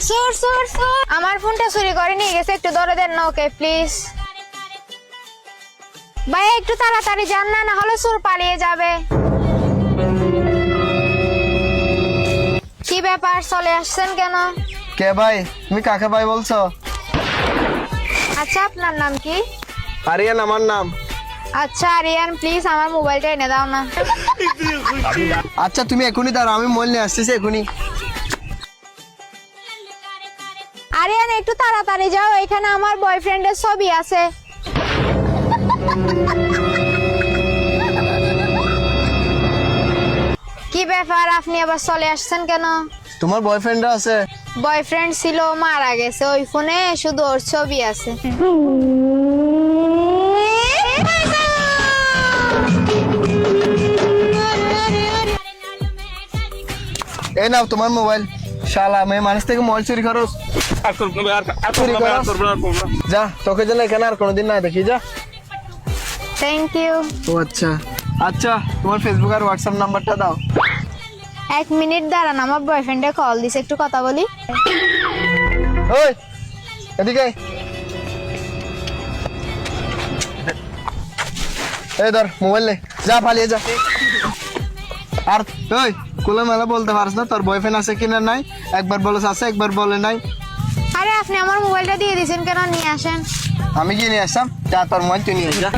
চোর চোর চোর আমার ফোনটা চুরি করে নিয়ে গেছে, একটু ধরে দেন না ওকে প্লিজ। ভাই একটু তাড়াতাড়ি যান না, না হলে চোর পালিয়ে যাবে। কি ব্যাপার, চলে আসছেন কেন? কে ভাই? তুমি কাকে ভাই বলছো? আচ্ছা আপনার নাম কি? আরিয়ান আমার নাম। আচ্ছা আরিয়ান, প্লিজ আমার মোবাইলটা এনে দাও না। আচ্ছা তুমি এখনই দাঁড়াও, আমি মোবাইল নিয়ে আসতেছি এখনই। আরিয়ান একটু তাড়াতাড়ি যাও, এখানে আমার বয়ফ্রেন্ডের ছবি আছে। কি ব্যাপার, আপনি আবার চলে আসছেন কেন? তোমার বয়ফ্রেন্ড আছে? বয়ফ্রেন্ড ছিল, মারা গেছে, ওই ফোনে শুধু ওর ছবি আছে। এই নাও তোমার মোবাইল। শালা মেয়ে মানুষ থেকে মোবাইল চুরি করো। যা, তোকে যেন এখানে আর কোনোদিন না দেখি, যা। Thank you. ও আচ্ছা আচ্ছা, তোমার ফেসবুক আর হোয়াটসঅ্যাপ নাম্বারটা দাও। 1 মিনিট দাঁড়ান, আমার বয়ফ্রেন্ডে কল দিছে, একটু কথা বলি। ওই এদিকে এই ধর মোবাইল নে, যা পালিয়ে যা। আর ওই কোলে মেলা বলতে পারছ না তোর বয়ফ্রেন্ড আছে কিনা নাই? একবার বলেছ আছে, একবার বলে নাই। আরে আপনি আমার মোবাইলটা দিয়ে দিয়েছেন কেন, নিয়ে আসেন। আমি কি নিয়ে আসলাম? যা তোর মোবাইল তুই নিয়ে যা।